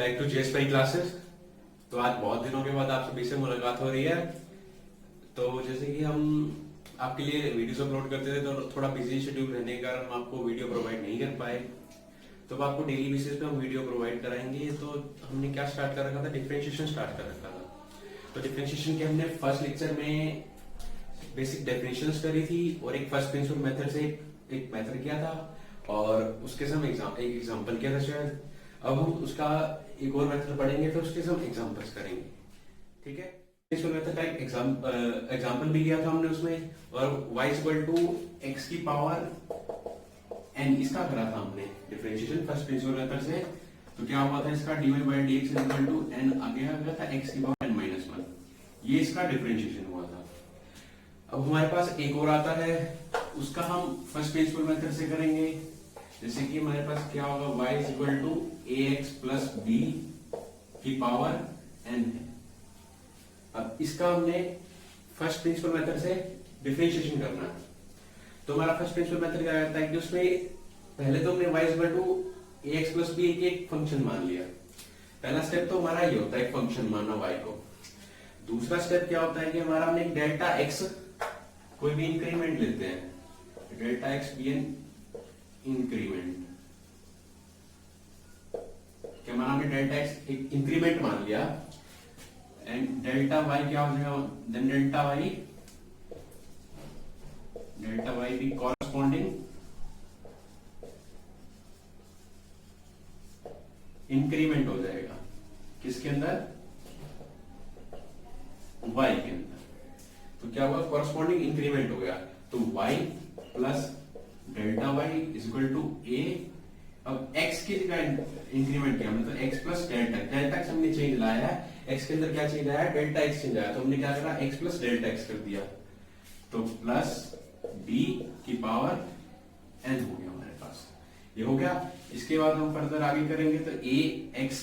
Back to JSP classes. तो आज बहुत दिनों के बाद आप सभी से मुलाकात हो रही है। तो जैसे कि हम आपके लिए वीडियोस अपलोड करते थे तो थोड़ा बिजी शेड्यूल रहने के कारण हम आपको वीडियो प्रोवाइड नहीं कर पाए। तो अब आपको डेली बेसिस पे हम वीडियो प्रोवाइड कराएंगे। तो हमने क्या स्टार्ट कर रखा था, डिफरेंशिएशन स्टार्ट कर रखा था। तो डिफरेंशिएशन के हमने फर्स्ट लेक्चर में बेसिक डेफिनेशंस करी थी और एक फर्स्ट प्रिंसिपल मेथड से एक मेथड किया था और उसके से हम एक एग्जांपल किया था शायद। अब हम उसका एक और मेथड पढ़ेंगे तो उसके से हम एग्जांपल्स करेंगे, ठीक है। प्रिंसिपल मेथड का एक एग्जांपल भी किया था हमने उसमें, और y इक्वल टू x की पावर n इसका करा था हमने डिफरेंशिएशन फर्स्ट प्रिंसिपल मेथड से। तो क्या हुआ था इसका dy by dx equal to n आगे आ गया था x की पावर n माइनस 1। ये इसका डिफरेंशिएशन हुआ था। अब हमारे पास एक और आता है, उसका हम फर्स्ट प्रिंसिपल मेथड से करेंगे। जैसे कि हमारे पास क्या होगा, y equal to ax plus b की पावर n है। अब इसका हमने फर्स्ट प्रिंसिपल मेथड से डिफरेंशिएशन करना है। तो हमारा फर्स्ट प्रिंसिपल मेथड क्या करता है कि उसमें पहले तो हमने y equal to ax plus b एक फंक्शन मान लिया। पहला स्टेप तो हमारा ये होता है एक फंक्शन मानना y को। दूसरा स्टेप क्या होता है कि हमारा हमने एक डेल्टा x कोई भी इंक्रीमेंट लेते हैं, डेल्टा x भी इंक्रीमेंट। क्या माना हमने डेल्टा x एक इंक्रीमेंट मान लिया एंड डेल्टा y क्या हो जाएगा, देन डेल्टा y भी कॉरस्पॉन्डिंग इंक्रीमेंट हो जाएगा किसके अंदर, y के अंदर। तो क्या हुआ, कॉरस्पॉन्डिंग इंक्रीमेंट हो गया। तो y plus delta y is equal to A. अब x की जगह इंक्रीमेंट किया हमने, तो x plus delta, delta x हमने चेंज लाया है, x के अंदर क्या चेंज आया, डेल्टा x चेंज आया। तो हमने क्या करा, x प्लस डेल्टा x कर दिया। तो प्लस b की पावर n हो गया हमारे पास, ये हो गया। इसके बाद हम फर्दर आगे करेंगे तो a x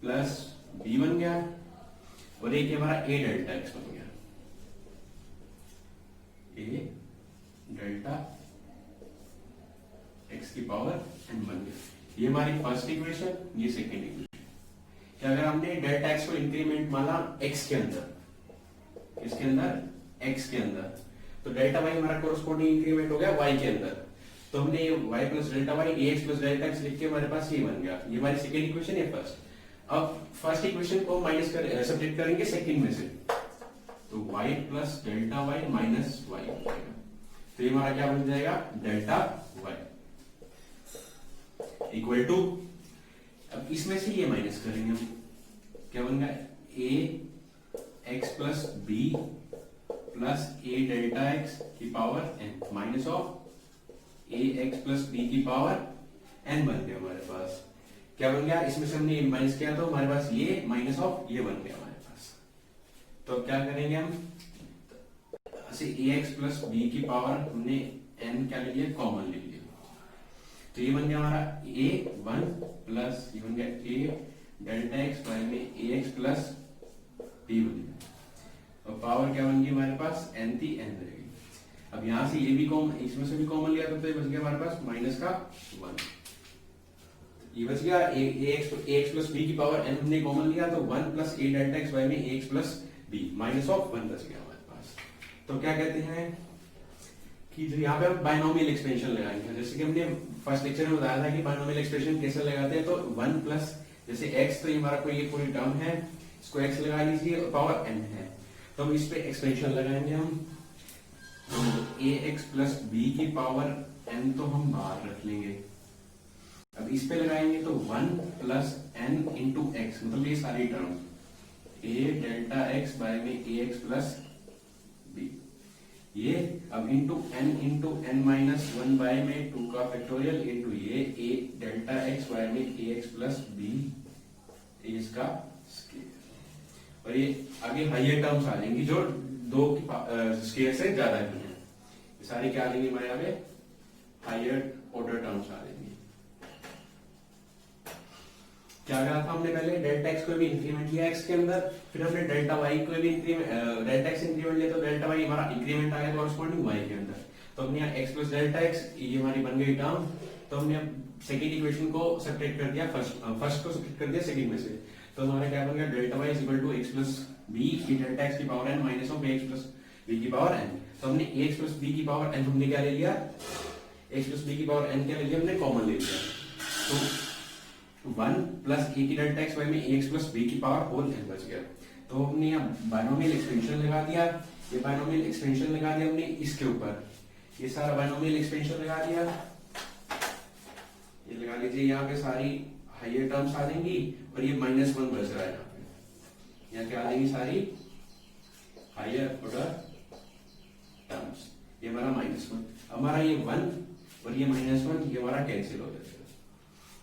प्लस b बन गया और एक हमारा a डेल्टा x बन गया, a डेल्टा x की पावर n बन गया। ये हमारी फर्स्ट इक्वेशन, ये सेकेंड इक्वेशन। क्या अगर हमने डेल्टा x को इंक्रीमेंट माना x के अंदर, इसके अंदर x के अंदर, तो डेल्टा y हमारा कोरस्पॉन्डिंग इंक्रीमेंट हो गया y के अंदर। तो हमने y plus delta y ax plus delta x लिख के हमारे पास ये बन गया। ये हमारी सेकेंड इक्वेशन है फर्स्ट। अब फर्स्ट इक्वेशन को माइनस कर सब्ट्रैक्ट करेंगे सेकेंड में से, तो y plus delta y minus y हो जाएगा। तो ये हमारा क्या बन जाएगा, डेल्टा y इक्वल टू, अब इसमें से ये माइनस करेंगे हम, क्या बन गया, a x plus b plus a delta x की power n minus of a x plus b की पावर n बन गया हमारे पास। क्या बन गया, इसमें से हमने माइनस किया तो हमारे पास ये माइनस ऑफ ये बन गया हमारे पास। तो अब क्या करेंगे हम, ax प्लस b की पावर हमने n क्या ले लिया, कॉमन ले लिया। तो ये बन गया हमारा a1 प्लस ये बन गया a डेल्टा x बाय में ax प्लस b बन गया। और पावर क्या बन गई हमारे पास, n थी, n रहेगी। अब यहां से ये भी कॉमन, इसमें से भी कॉमन लिया तो ये बच गया हमारे पास माइनस का 1। ये बच गया ax प्लस b की पावर n हमने कॉमन लिया, तो 1 plus a delta x by में ax plus b minus of 1 बच गया हमारे पास। तो क्या कहते हैं कि जो यहाँ पे हम बायनोमियल एक्सपेंशन लगाएंगे, जैसे कि हमने फर्स्ट लेक्चर में बताया था कि बायनोमियल एक्सपेंशन कैसे लगाते हैं। तो 1 प्लस जैसे x, तो ये हमारा कोई टर्म है, इसको x लगा लीजिए और पावर n है, तो हम इस पे एक्सपेंशन लगाएंगे हम। तो ax प्लस b की पावर n तो हम बाहर रख लेंगे। अब इस पे लगाएंगे तो 1 प्लस n इंटू एक्स, मतलब ये सारी term a delta x by में ax प्लस b, ये अब इंटू n माइनस 1 बाय में 2 का फैक्टोरियल इंटू ये a डेल्टा x बाय में ax प्लस b इसका स्केयर। और ये आगे हाइयर टर्म्स आ जाएंगी जो 2 की स्केयर से ज्यादा की है। ये सारी क्या आ जाएंगी हमारे यहाँ पे, हाइयर ऑर्डर टर्म्स आ जाएंगी। क्या करा था हमने पहले, डेल्टा x को भी इंक्रीमेंट लिया x के अंदर, फिर हमने डेल्टा y को भी इंक्रीमेंट, डेल्टा x इंक्रीमेंट लिया तो डेल्टा y हमारा इंक्रीमेंट आ गया कॉरस्पॉन्डिंग y के अंदर। तो हमने यहाँ x प्लस डेल्टा x, ये हमारी बन गई टर्म तो हमने अब सेकंड इक्वेशन को सब्ट्रैक्ट कर दिया फर्स्ट को सब्ट्रैक्ट कर दिया सेकंड में से, तो हमारा क्या बन गया delta y is equal to x plus b की डेल्टा एक्स की power n minus of x plus b की पावर एन। तो हमने एक्स प्लस बी की पावर एन हमने क्या ले लिया, एक्स प्लस बी की पावर एन क्या ले लिया हमने कॉमन ले लिया, तो 1 प्लस ए की डेल्टा एक्स वाई में एक्स प्लस बी की पावर होल एन बच गया। तो हमने यहाँ बाइनोमियल एक्सपेंशन लगा दिया, ये बाइनोमियल एक्सपेंशन लगा दिया हमने इसके ऊपर, ये सारा बाइनोमियल एक्सपेंशन लगा दिया, ये लगा लीजिए यहाँ पे सारी हायर टर्म्स आ जाएंगी और ये -1 बच रहा है यहाँ पे, यहाँ क्या आ जाएंगी सारी हायर ऑर्डर टर्म्स, ये हमारा -1, हमारा ये 1 और ये -1 ये हमारा कैंसिल हो जाएगा,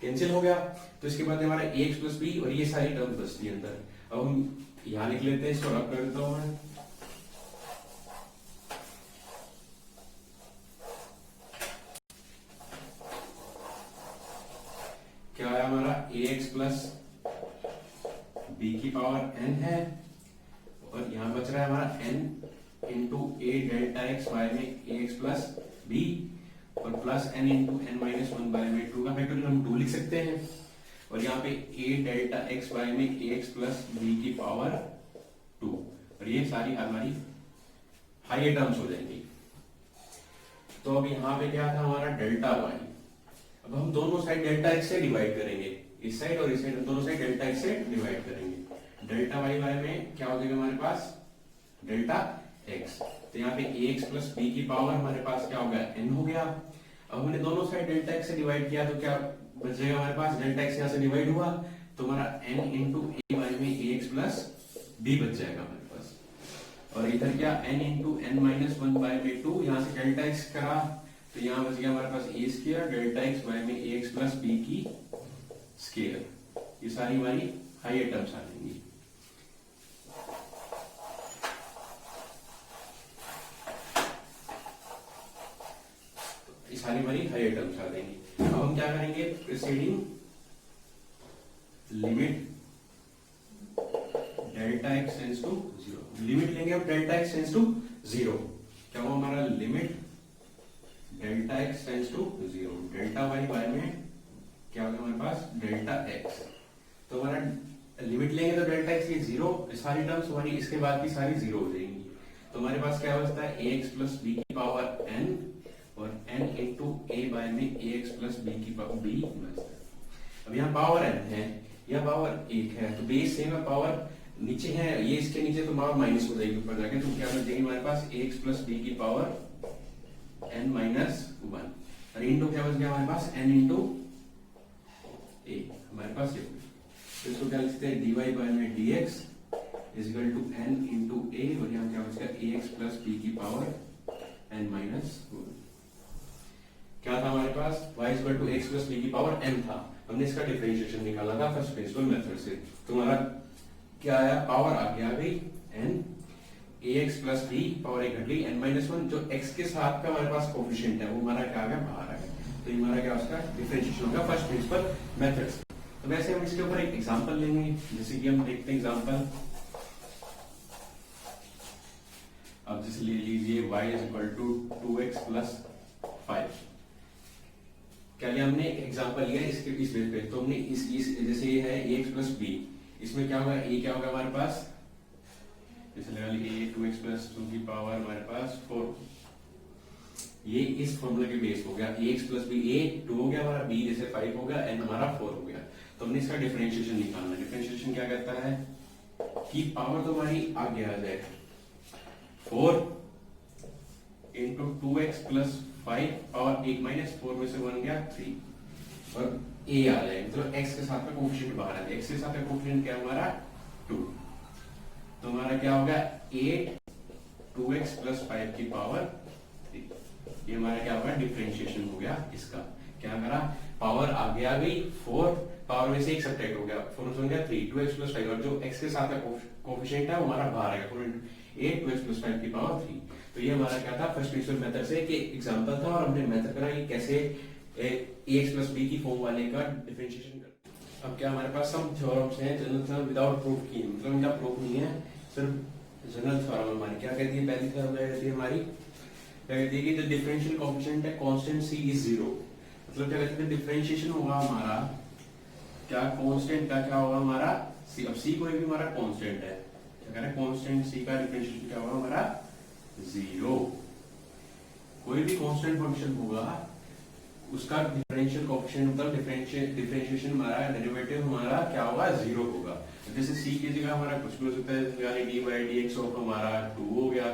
कैंसिल हो गया। तो इसके बाद हमारा एक्स प्लस बी और ये सारी टर्म बचती है अंदर। अब हम यहां लिख लेते हैं, इसको रब कर देता हूं मैं, क्या है हमारा ax प्लस बी की पावर n है और यहां बच रहा है हमारा n into a delta x y में ax प्लस बी और plus n into n minus 1 by में 2 का फैक्टोरियल हम 2 लिख सकते हैं, और यहाँ पे a डेल्टा एक्स वाई में ax प्लस बी की पावर 2 और ये सारी हमारी हायर टर्म्स हो जाएंगी। तो अब यहाँ पे क्या था हमारा डेल्टा वाई, अब हम दोनों साइड डेल्टा एक्स से डिवाइड करेंगे, इस साइड और इस साइड दोनों साइड डेल्टा एक्स से डिवाइड करेंगे। डेल्टा वाई वाई में क्या हो जाएगा हमारे पास डेल्टा एक्स, तो यहाँ पे ax प्लस बी की पावर हमारे पास क्या हो गया n हो गया। अब हमने दोनों साइड डेल्टा एक्स से डिवाइड किया तो क्या बच जाएगा हमारे पास, डेल्टा एक्स यहाँ से डिवाइड हुआ तो हमारा n इंटू ए वाई में ax प्लस बी बच जाएगा हमारे पास, और इधर क्या n into n minus 1 by में 2, यहाँ से डेल्टा एक्स करा तो यहाँ बच गया हमारे पास ए स्क्वायर डेल्टा एक्स वाई में ax प्लस बी की स्क्वायर, ये सारी हमारी हायर टर्म्स आ जाएंगी। सारी हमारी हायर टर्म्स आ जाएंगी। अब हम क्या करेंगे, preceding limit delta x tends to 0, limit लेंगे अब डेल्टा एक्स टेंड्स टू 0, क्या हुआ हमारा limit delta x tends to 0, delta y y में क्या होगा हमारे पास डेल्टा एक्स, तो हमारा लिमिट लेंगे तो डेल्टा एक्स ये 0, सारी टर्म्स हमारी इसके बाद की सारी 0 हो जाएंगी। तो हमारे पास क्या बचता है ax प्लस बी की पावर n और n इंटू ए बाय में ax प्लस बी की पावर b बचता है। अब यहाँ पावर n है, यह पावर 1 है, तो बेस सेम है, पावर नीचे है, ये इसके नीचे तो पावर माइनस हो जाएगी ऊपर जाके, तो क्या बच जाएगी हमारे पास ax प्लस बी की पावर n माइनस 1 और इंटू क्या बच गया हमारे पास n इंटू a, हमारे पास ये तो इसको क्या लिखते हैं dy बाय में dx is equal to n into a और यहाँ क्या बच गया ax प्लस b की पावर n माइनस 1। क्या था हमारे पास y is equal to x plus b की पावर n था, हमने इसका डिफरेंशिएशन निकाला था फर्स्ट प्रिंसिपल मेथड से, तो हमारा क्या आया पावर आ गई n ax plus b power एक घटी n माइनस 1, जो x के साथ का हमारे पास कोफिशिएंट है वो हमारा क्या आ गया बाहर आ गया, तो ये हमारा क्या उसका डिफरेंशिएशन होगा फर्स्ट प्रिंसिपल मेथड से। तो वैसे हम इसके ऊपर एक एग्जांपल लेंगे, जैसे कि हम देखते हैं एग्जांपल, अब जैसे ले लीजिए y is equal to 2x plus 5, क्या लिया हमने एग्जांपल लिया इसके इस बेस पे, तो हमने इस जैसे ये है ax प्लस b, इसमें क्या होगा a क्या होगा हमारे पास, जैसे लगा लीजिए 2x प्लस 2 की पावर हमारे पास 4, ये इस फॉर्मूला के बेस हो गया, ax प्लस b, a 2 हो गया हमारा, b जैसे 5 हो गया, n हमारा 4 हो गया। तो हमने इसका डिफरेंशिएशन निकालना, डिफरेंशिएशन क्या कहता है कि पावर तो हमारी आगे आ जाए 4 into 2x plus 5 power 1 minus 4 में से 1 गया 3 और a आ जाए, मतलब x के साथ का कोफिशिएंट बाहर आ जाए, x के साथ का कोफिशिएंट क्या हमारा 2, तो हमारा क्या होगा 8 2x प्लस 5 की पावर 3, ये हमारा क्या होगा डिफरेंशिएशन हो गया इसका, क्या हमारा पावर आगे आ गई 4, पावर में से एक सब्ट्रैक्ट हो गया 4 से 1 गया 3, 2x प्लस 5 और जो x के साथ का कोफिशिएंट है वो हमारा बाहर आएगा 8 2x प्लस 5 की पावर 3। तो ये हमारा क्या था फर्स्ट प्रिंसिपल मेथड से कि एग्जांपल था और हमने मेथड करा कि कैसे ax प्लस b की फॉर्म वाले का डिफरेंशिएशन कर। अब क्या हमारे पास सम थ्योरम्स हैं जनरल थ्योरम विदाउट प्रूफ की, मतलब इनका प्रूफ नहीं है, सिर्फ जनरल थ्योरम हमारी क्या कहती है, पहली थ्योरम क्या कहती है हमारी, क्या कहती है कि द डिफरेंशियल कोएफिशिएंट है कांस्टेंट c इज 0, मतलब क्या कहते हैं डिफरेंशिएशन होगा हमारा क्या कांस्टेंट का क्या होगा हमारा सी। अब सी कोई भी हमारा कांस्टेंट है, क्या कह रहे हैं कांस्टेंट सी का डिफरेंशिएशन क्या होगा हमारा 0। कोई भी कांस्टेंट फंक्शन होगा उसका डिफरेंशियल कोएफिशिएंट मतलब डिफरेंशिएशन हमारा डेरिवेटिव हमारा क्या होगा 0 होगा। जैसे c की जगह हमारा कुछ भी हो सकता है, यानी D by d x of हमारा 2 हो गया,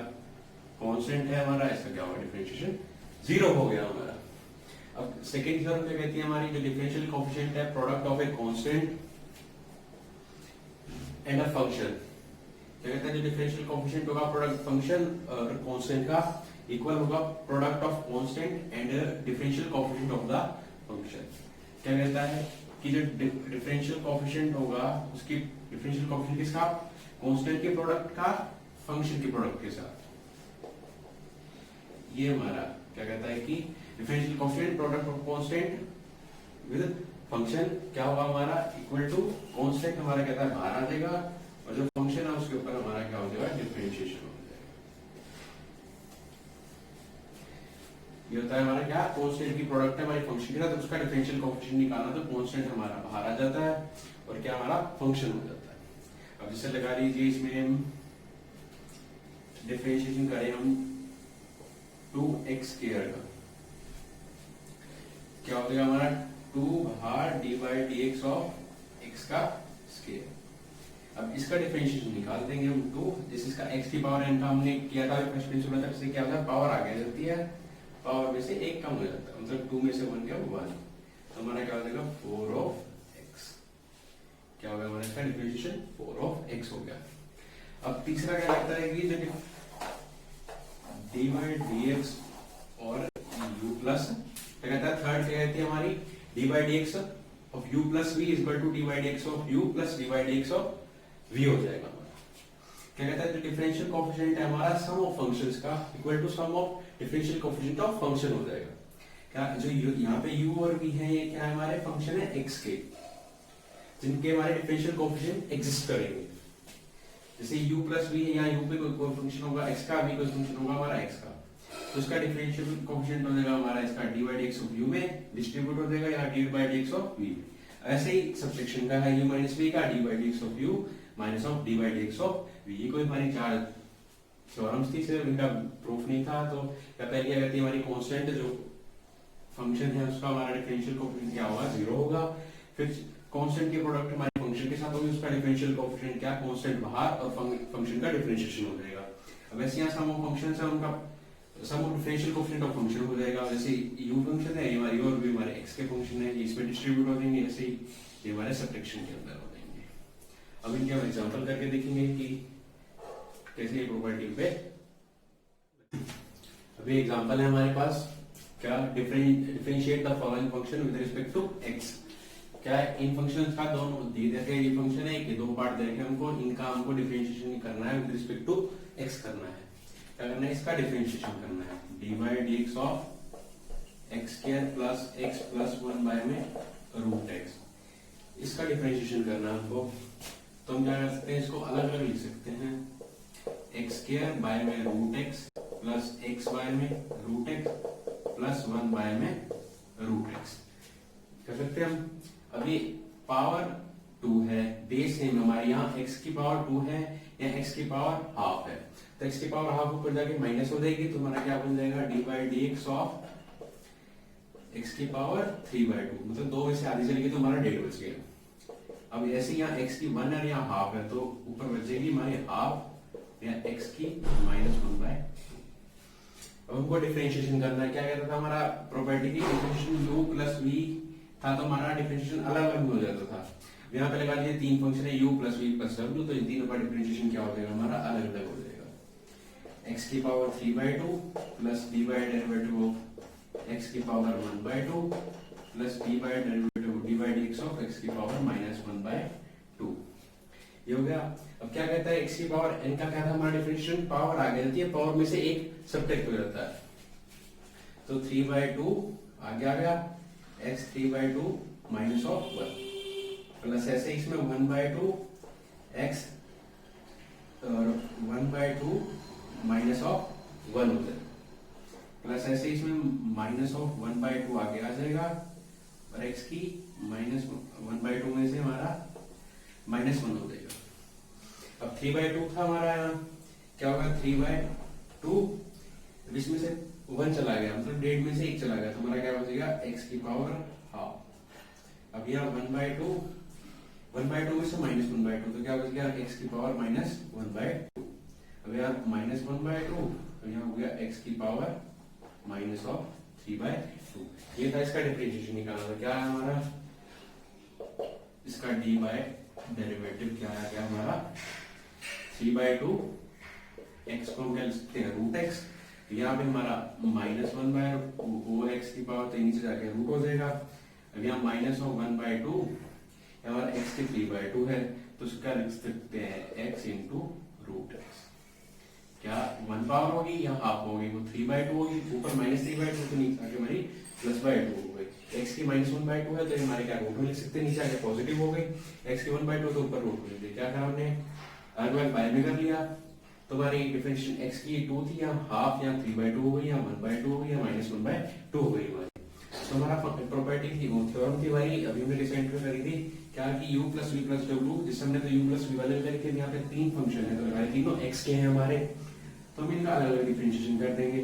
कांस्टेंट है हमारा, इसका क्या होगा डिफरेंशिएशन 0 हो गया हमारा। अब सेकंड थ्योरम क्या कहती है हमारी जो डिफरेंशियल कोएफिशिएंट है product of a constant and a function, क्या कहता है जो डिफरेंशियल कोएफिशिएंट होगा प्रोडक्ट फंक्शन और कांस्टेंट का इक्वल होगा product of constant and differential coefficient of the function. क्या कहता है कि जो डिफरेंशियल कोएफिशिएंट होगा उसकी डिफरेंशियल कोएफिशिएंट किसका कांस्टेंट के प्रोडक्ट का फंक्शन के प्रोडक्ट के साथ। ये हमारा क्या कहता है कि differential coefficient product of constant with function क्या होगा हमारा इक्वल टू कांस्टेंट हमारा कहता है बाहर आ जाएगा और जो फंक्शन है उसके ऊपर हमारा क्या हो जाएगा डिफरेंशिएशन हो जाएगा। ये होता है हमारा क्या कांस्टेंट की प्रोडक्ट है हमारी फंक्शन के साथ, तो उसका डिफरेंशियल कोएफिशिएंट निकालना तो कांस्टेंट हमारा बाहर आ जाता है और क्या हमारा फंक्शन हो जाता है। अब जैसे लगा लीजिए इसमें हम डिफरेंशिएशन करें हम 2x स्क्वायर का, क्या हो जाएगा हमारा 2 बाहर D by d x of x का स्क्वायर। अब इसका डिफरेंशिएशन निकाल देंगे हम 2, जैसे इसका x की पावर n का हमने किया था फर्स्ट प्रिंसिपल तक से, क्या होता है पावर आगे जाती है, पावर में से एक कम हो जाता है, मतलब 2 में से 1 गया 1, तो हमारा क्या हो जाएगा 4 ऑफ x। क्या हो गया हमारा इसका डिफरेंशिएशन 4 ऑफ x हो गया। अब तीसरा क्या लगता है कि जो डी बाई डी एक्स और u प्लस, क्या कहता है थर्ड क्या कहती है हमारी d by d x of u plus v is equal to d by d x of u plus d by d x of v हो जाएगा हमारा। क्या कहता है जो डिफरेंशियल कोएफिशिएंट है हमारा सम ऑफ फंक्शंस का equal to sum of differential coefficient of function हो जाएगा। क्या जो यहाँ पे u और v है ये क्या है हमारे फंक्शन है x के, जिनके हमारे डिफरेंशियल कोएफिशिएंट एग्जिस्ट करेंगे। जैसे u प्लस v है, यहाँ u पे कोई फंक्शन होगा x का, v कोई फंक्शन होगा हमारा x का, तो इसका डिफरेंशियल कोएफिशिएंट हो जाएगा हमारा इसका D by d x of u में डिस्ट्रीब्यूट हो जाएगा या D by d x of v। ऐसे ही सब्ट्रैक्शन का है u माइनस v का D by d x of u minus of D by d x of v। ये कोई हमारी चार थ्योरम्स थी, सिर्फ इनका प्रूफ नहीं था। तो क्या पहली क्या कहती है हमारी कांस्टेंट जो फंक्शन है उसका हमारा डिफरेंशियल कोएफिशिएंट क्या होगा 0 होगा, फिर कांस्टेंट के प्रोडक्ट हमारे फंक्शन के साथ होगी, उसका डिफरेंशियल कोएफिशिएंट क्या कांस्टेंट बाहर और फंक्शन का डिफरेंशिएशन हो जाएगा। अब ऐसे यहाँ सम ऑफ फंक्शंस है उनका sum of differential coefficient of function हो जाएगा। जैसे u फंक्शन है ये हमारी और भी हमारे x के फंक्शन है, ये इसमें डिस्ट्रीब्यूट हो जाएंगे, ऐसे ही ये हमारे सब्ट्रैक्शन के अंदर हो जाएंगे। अब इनके हम एग्जांपल करके देखेंगे कि कैसे ये प्रॉपर्टी पे। अभी एग्जांपल है हमारे पास क्या differentiate the following function with respect to x। क्या है इन फंक्शंस का दोनों दे देते हैं, ये फंक्शन है कि दो पार्ट देखे हमको, इनका हमको डिफरेंशिएशन करना है विद रिस्पेक्ट टू x करना है। क्या करना है इसका डिफरेंशिएशन करना है d by d x of x square plus x plus 1 by में रूट एक्स, इसका डिफरेंशिएशन करना है हमको। तो हम क्या कर सकते हैं इसको अलग अलग लिख सकते हैं, एक्स स्क्वायर बाय में root x plus x by में रूट एक्स प्लस 1 बाय में रूट एक्स कर सकते हैं हम। अभी पावर 2 है, बेस सेम हमारे यहाँ x की पावर 2 है या x की पावर हाफ है, तो x की पावर हाफ ऊपर जाके माइनस हो जाएगी, तो हमारा क्या बन जाएगा D by d x of x की पावर 3/2, मतलब 2 में से आधी चली गई तो हमारा 1.5 बच गया। अब ऐसे यहाँ x की 1 है यहाँ हाफ है, तो ऊपर बचेगी हमारी हाफ या x की -1/2। अब हमको डिफरेंशिएशन करना है, क्या कहता था हमारा प्रॉपर्टी की डिफरेंशिएशन u प्लस v था, तो हमारा डिफरेंशिएशन अलग अलग हो जाता था। यहाँ पे लगा लीजिए तीन फंक्शन है u plus v plus w, तो इन तीनों का डिफरेंशिएशन क्या हो जाएगा हमारा अलग अलग हो जाएगा। x की power 3/2 plus d by derivative of x की power 1/2 plus d by derivative d by dx of x की पावर -1/2, ये हो गया। अब क्या कहता है x की पावर n का क्या था हमारा डिफरेंशिएशन, पावर आगे जाती है, पावर में से एक सब्ट्रैक्ट हो जाता है, तो 3/2 आगे आ गया x 3/2 माइनस ऑफ 1 प्लस ऐसे इसमें 1/2 x और 1/2 माइनस ऑफ 1 हो जाएगा, प्लस ऐसे इसमें माइनस ऑफ 1/2 आगे आ जाएगा और x की -1/2 में से हमारा -1 हो जाएगा। अब 3/2 था हमारा, यहाँ क्या होगा 3/2, इसमें से 1 चला गया, मतलब 1.5 में से 1 चला गया, तो हमारा क्या बचेगा x की पावर हाफ। अब यहाँ 1/2 में से -1/2, तो क्या बच गया x की पावर -1/2। अब यहाँ -1/2, तो यहाँ हो गया x की पावर -3/2। ये था इसका डिफरेंशिएशन निकालना था। क्या है हमारा इसका dy डेरिवेटिव क्या आ गया हमारा 3/2, x को हम क्या लिख सकते हैं √x, यहाँ पे हमारा -1/2 x की पावर, तो नीचे जाके रूट हो जाएगा। अब यहाँ -1/2 हमारा x की 3/2 है, तो उसका लिख सकते हैं x इंटू √x। क्या 1 पावर होगी या हाफ होगी, वो 3/2 होगी, ऊपर -3/2, तो नीचे आके हमारी +/2 हो गई। x की -1/2 है, तो हमारे क्या रूट में लिख सकते हैं, नीचे आके पॉजिटिव हो गई। x की 1/2 तो ऊपर रूट में लिख दिया। क्या करा हमने अलग बाय में कर लिया, तो हमारी डिफरेंशिएशन x की 2 थी, या हाफ या 3/2 हो गई, या 1/2 हो गई, या -1/2 हो गई हमारी। तो हमारा प्रॉपर्टी थी, वो थ्योरम थी हमारी, अभी हमने रिसेंट में करी थी क्या कि u + v + w, जिससे हमने तो u + v वाले करके यहाँ पे 3 फंक्शन है, तो हमारे तीनों x के हैं हमारे, तो हम इनका अलग अलग डिफरेंशिएशन कर देंगे।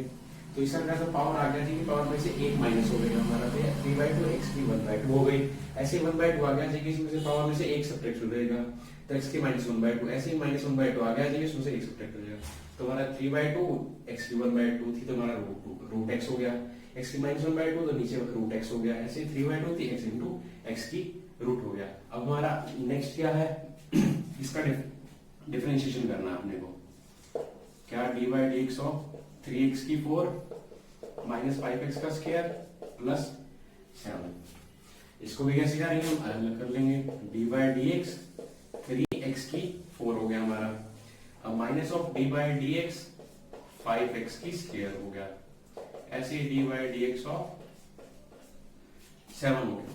तो इसका क्या तो पावर आ गया जी कि पावर में से 1 माइनस हो गया हमारा, तो 3/2 x की 1/2 हो गई। ऐसे 1/2 आ गया जी कि इसमें से पावर में से 1 सब्ट्रैक्ट हो जाएगा, तो x की -1/2, ऐसे ही -1/2 आ गया जी, इसमें से 1 सब्ट्रैक्ट हो जाएगा, तो हमारा 3/2 x की 1/2 थी, तो हमारा √x हो गया। x की -1/2, तो नीचे √x हो गया। ऐसे 3/2 थी, x इंटू x की रूट हो गया। अब हमारा नेक्स्ट क्या है इसका डिफरेंशिएशन करना है अपने को। क्या dy/dx ऑफ 3x की 4 -5x का स्क्वायर प्लस 7, इसको भी कैसे करेंगे हम अलग कर लेंगे। dy/dx 3x की 4 हो गया हमारा, अब माइनस ऑफ dy/dx 5x की स्क्वायर हो गया, ऐसे dy/dx ऑफ 7 हो गया।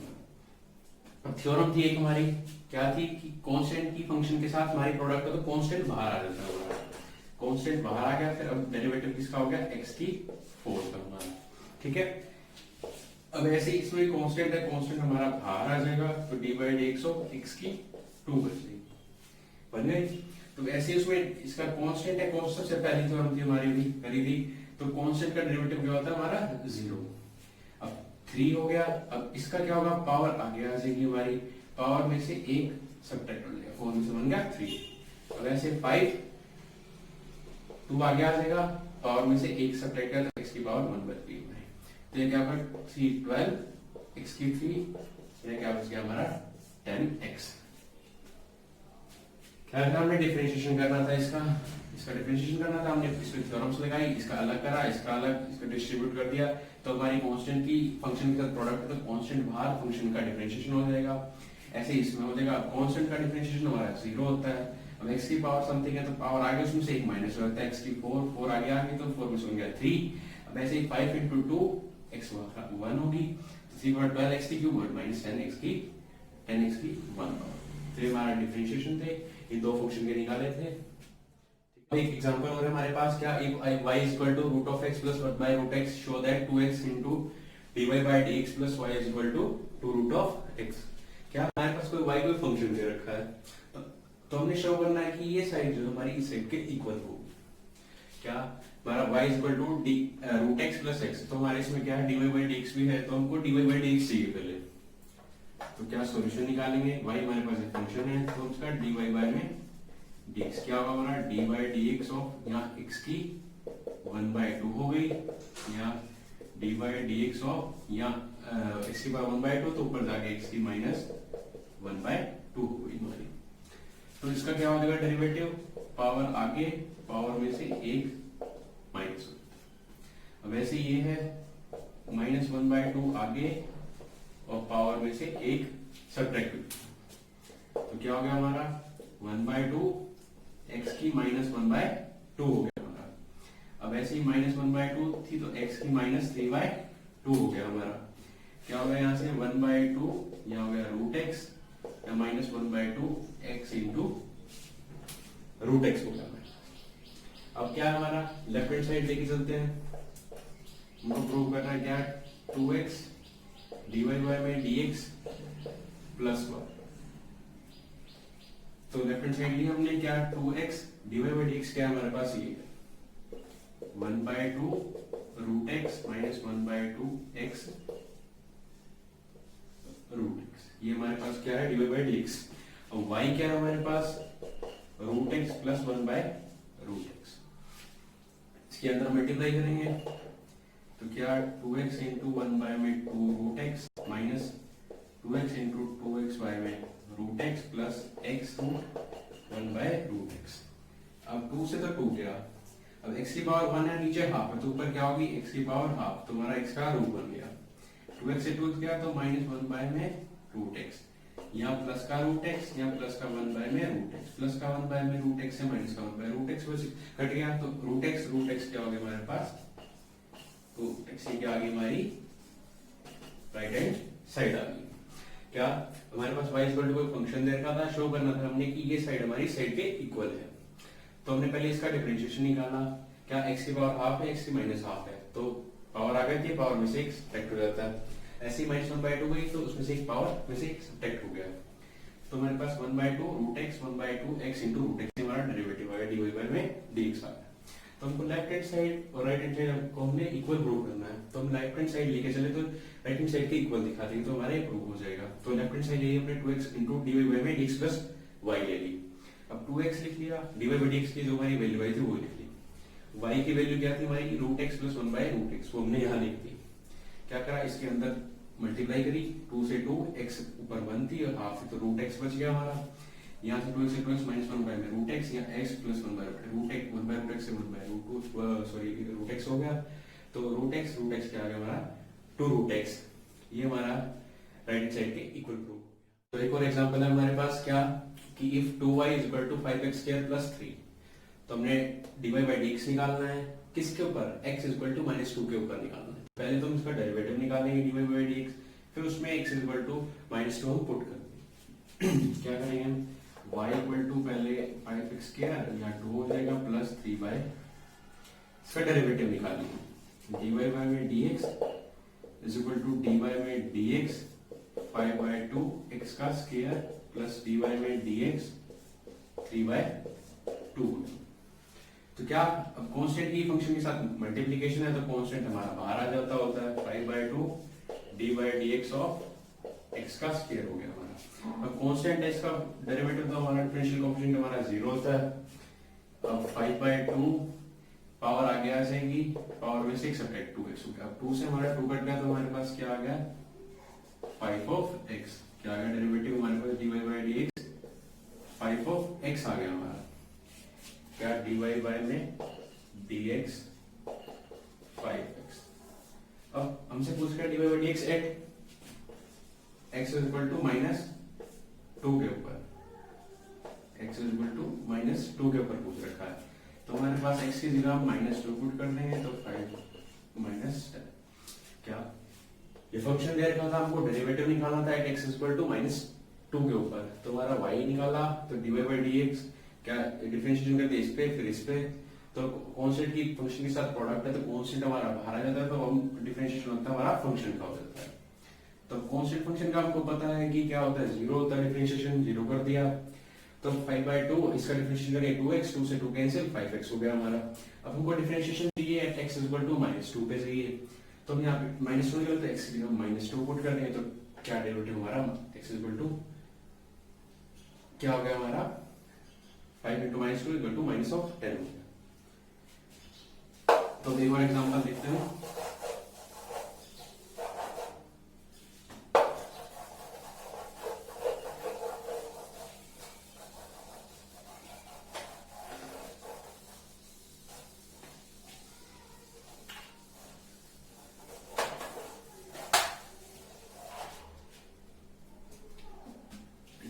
अब थ्योरम थी एक हमारी, क्या थी कि कांस्टेंट की फंक्शन के साथ हमारी प्रोडक्ट का तो कांस्टेंट बाहर आ जाता है, कांस्टेंट बाहर आ गया, फिर अब डेरिवेटिव किसका हो गया x की 4 का हमारा, ठीक है। अब ऐसे इसमें कांस्टेंट है, कांस्टेंट हमारा बाहर आ जाएगा, तो dy/dx ऑफ x की 2 बच गई, बन गई। तो ऐसे इसमें इसका कांस्टेंट है, कौन सबसे पहली थ्योरम थी हमारी भी करी थी, तो कांस्टेंट का डेरिवेटिव क्या होता है हमारा 0। अब 3 हो गया, अब इसका क्या होगा पावर आगे आ जाएगी हमारी, पावर में से 1 सब्ट्रैक्ट हो जाएगा, 4 में से बन गया 3। अब ऐसे 5 2 आगे आ जाएगा, पावर में से 1 सब्ट्रैक्ट किया तो x की पावर 1 बच गई। तो ये क्या होगा 3 12 x की 3, ये क्या बच गया हमारा 10x। क्या हमने डिफरेंशिएशन करना था इसका डिफरेंशिएशन करना था, हमने इसमें थ्योरम्स लगाई, इसका अलग करा, इसका अलग, इसका डिस्ट्रीब्यूट कर दिया, तो हमारी कांस्टेंट की फंक्शन के साथ प्रोडक्ट, तो कांस्टेंट बाहर फंक्शन का डिफरेंशिएशन हो जाएगा। ऐसे इसमें हो जाएगा, कांस्टेंट का डिफरेंशिएशन हमारा 0 होता है। अब x की पावर समथिंग है, तो पावर आगे उसमें से 1 माइनस हो जाता है, x की 4 आगे आ गई, तो 4 में से बन गया 3। अब ऐसे 5 into 2 x 1 होगी, तो 3/12x की क्यूब माइनस 10x की 1 पावर। तो ये हमारा डिफरेंशिएशन थे, ये दो फंक्शन के निकाले थे। एक एग्जांपल और हमारे पास क्या, y equal to root of x plus 1 by root x, show that 2x into dy/dx plus y is equal to 2 root of x। क्या हमारे पास कोई y कोई फंक्शन दे रखा है, तो हमने शो करना है कि ये साइड जो हमारी इस साइड के इक्वल हो। क्या हमारा y equal to root x plus x, तो हमारे इसमें क्या है dy/dx भी है, तो हमको dy/dx चाहिए पहले, तो क्या सॉल्यूशन निकालेंगे, y हमारे पास एक फंक्शन है, तो उसका dy/dx क्या होगा हमारा dy/dx ऑफ यहाँ x की 1/2 हो गई, या dy/dx ऑफ यहाँ x की पावर 1/2, तो ऊपर जाके x की -1/2 हो गई हमारी। तो इसका क्या हो जाएगा डेरिवेटिव, पावर आगे, पावर में से 1 माइनस। अब वैसे ये है -1/2 आगे और पावर में से 1 सब्ट्रैक्ट, तो क्या हो गया हमारा 1/2 x की -1/2 हो गया हमारा। अब ऐसे ही -1/2 थी, तो x की -3/2 हो गया हमारा। क्या हो गया यहाँ से 1/2, यहाँ हो गया रूट x, या -1/2 x इंटू रूट x हो गया। अब क्या हमारा लेफ्ट हैंड साइड लेके चलते हैं, हमको प्रूव करना है क्या 2x dy बाय में dx प्लस 1। तो लेफ्ट हैंड साइड लिया हमने क्या 2x dy बाय dx क्या है हमारे पास ये 1/2 root x minus 1/2 x root x। ये हमारे पास क्या है dy बाय dx। अब y क्या है हमारे पास रूट x प्लस 1/रूट x। इसके अंदर मल्टीप्लाई करेंगे तो क्या 2x इंटू 1 में 2 root x minus 2x into 2x में root x plus x root 1/रूट x। अब 2 से तो 2 गया, अब x की पावर 1 है नीचे हाफ है तो ऊपर क्या होगी x की पावर हाफ, तो हमारा x का रूट बन गया। 2x से 2 गया तो माइनस 1 में रूट x, यहाँ प्लस का रूट x यहाँ प्लस का 1 में रूट x, प्लस का 1 में रूट x है माइनस का 1 रूट x बस कट गया। तो रूट x क्या हो गया हमारे पास, तो x की आगे हमारी राइट हैंड साइड आ गई। क्या हमारे पास y इक्वल टू कोई फंक्शन दे रखा था, शो करना था हमने कि ये साइड हमारी साइड के इक्वल है। तो हमने पहले इसका डिफरेंशिएशन निकाला, क्या x की पावर हाफ है x की माइनस हाफ है, तो पावर आ गई थी, पावर में से एक सब्ट्रैक्ट हो जाता है। ऐसे ही माइनस 1/2 गई तो उसमें से एक पावर में से एक सब्ट्रैक्ट हो गया, तो हमारे पास 1/2 root x 1/2 x into root x हमारा डेरिवेटिव आएगा dy बाय में dx आ गया। तो हमको लेफ्ट हैंड साइड और राइट हैंड साइड को हमने इक्वल प्रूव करना है, तो हम लेफ्ट हैंड साइड लेके चले तो राइट हैंड साइड के इक्वल दिखा देंगे तो हमारा प्रूव हो जाएगा। तो लेफ्ट हैंड साइड लिए हमने 2x इंटू dy बाय में dx प्लस y ले ली। अब 2x लिख लिया, dy बाय dx की जो हमारी वैल्यू आई थी वो लिख ली। y की वैल्यू क्या थी हमारी रूट x प्लस 1/रूट x, वो हमने यहाँ लिख दी। क्या करा इसके अंदर मल्टीप्लाई करी, 2 से 2 x ऊपर 1 थी और हाफ थी तो रूट x बच गया हमारा। यहाँ से 2x से 2x माइनस 1 में रूट x, यहाँ x प्लस 1/रूट रूट x 1/रूट x से 1/रूट सॉरी रूट x हो गया। तो रूट x क्या आ गया हमारा 2 रूट x। ये हमारा राइट साइड के इक्वल प्रूफ। तो एक और एग्जांपल है हमारे पास क्या कि if 2y is equal to 5x² plus 3, तो हमने dy बाय dx निकालना है किसके ऊपर, x is equal to minus 2 के ऊपर निकालना है। पहले तो हम इसका डेरिवेटिव निकालेंगे dy बाय dx, फिर उसमें x is equal to minus 2 हम पुट करेंगे। क्या करेंगे हम y इक्वल टू पहले 5x² या 2 हो जाएगा प्लस 3y, इसका डेरिवेटिव निकालेंगे dy बाय में dx is equal to dy में dx 5/2 x का स्क्वायर प्लस dy में dx 3/2। तो क्या अब कांस्टेंट की फंक्शन के साथ मल्टीप्लिकेशन है तो कांस्टेंट हमारा बाहर आ जाता होता है, 5/2 dy dx ऑफ x का स्क्वायर हो गया हमारा। अब कांस्टेंट है इसका डेरिवेटिव तो हमारा डिफरेंशियल कोएफिशिएंट हमारा 0 होता है। अब 5/2 पावर आ गया जाएगी, पावर में से 1 सब्ट्रैक्ट 2x हो गया। अब 2 से हमारा 2 कट गया तो हमारे पास क्या आ गया 5 ऑफ x। क्या आ गया डेरिवेटिव हमारे पास dy by dx 5 of x आ गया हमारा। क्या dy बाय में dx 5x। अब हमसे पूछ रहा है dy by dx at x is equal to minus 2 के ऊपर, x is equal to minus 2 के ऊपर पूछ रखा है। तो हमारे पास x की जगह हम माइनस 2 पुट कर देंगे तो 5 माइनस 10। क्या ये फंक्शन दे रखा था हमको डेरिवेटिव निकालना था at x equal to minus 2 के ऊपर, तो हमारा y निकाला तो dy बाय dx क्या डिफरेंशिएशन करते इस पे फिर इस पे, तो कांस्टेंट की फंक्शन के साथ प्रोडक्ट है तो कांस्टेंट हमारा बाहर आ जाता है तो हम डिफरेंशिएशन होता है हमारा फंक्शन का हो जाता है। तो कांस्टेंट फंक्शन का हमको पता है कि क्या होता है 0 होता है, डिफरेंशिएशन 0 कर दिया तो 5/2 इसका डिफरेंशिएशन करेंगे 2x, 2 से 2 कैंसिल 5x हो गया हमारा। अब हमको डिफरेंशिएशन चाहिए at x equal to minus 2 पे चाहिए, तो हम यहाँ पे माइनस 2 निकलता है x की जगह माइनस 2 पुट कर देंगे तो क्या डेरिवेटिव हमारा x इक्वल टू क्या हो गया हमारा 5 into minus 2 equal to minus of 10 हो गया। तो एक और एग्जांपल देखते हैं।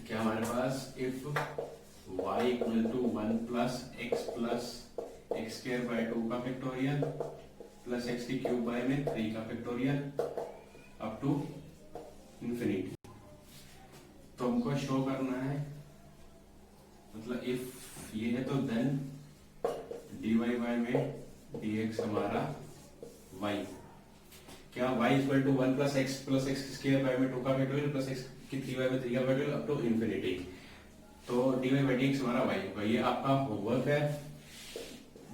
क्या हमारे पास if y equal to 1 plus x square by 2 का फैक्टोरियल प्लस x की क्यूब बाय में 3 का फैक्टोरियल अप टू इंफिनिटी। तो हमको शो करना है, मतलब इफ ये है तो देन dy बाय में dx हमारा y। क्या y equal to 1 plus x square by में 2 का फैक्टोरियल प्लस एक्स की 3y में 3 का फैक्टोरियल अप टू इन्फिनिटी। तो dy बाई dx हमारा y होगा। ये आपका होमवर्क है,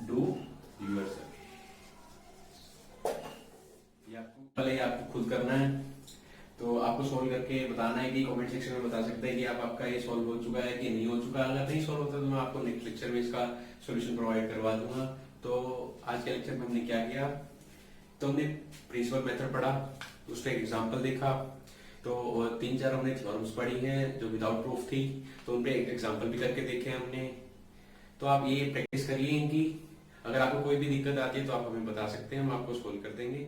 डू योरसेल्फ। ये आपको पहले आपको खुद करना है, तो आपको सॉल्व करके बताना है कि कमेंट सेक्शन में बता सकते हैं कि आपका ये सॉल्व हो चुका है कि नहीं हो चुका। अगर नहीं सॉल्व होता तो मैं आपको नेक्स्ट लेक्चर में इसका सॉल्यूशन प्रोवाइड करवा दूंगा। तो आज के लेक्चर में हमने क्या किया, तो हमने प्रिंसिपल मेथड पढ़ा, उसका एक एग्जांपल देखा, तो 3-4 हमने थ्योरम्स पढ़ी हैं जो विदाउट प्रूफ थी, तो उन पे एक एग्जांपल भी करके देखे हमने। तो आप ये प्रैक्टिस करिए इनकी। अगर आपको कोई भी दिक्कत आती है तो आप हमें बता सकते हैं, हम आपको सॉल्व कर देंगे।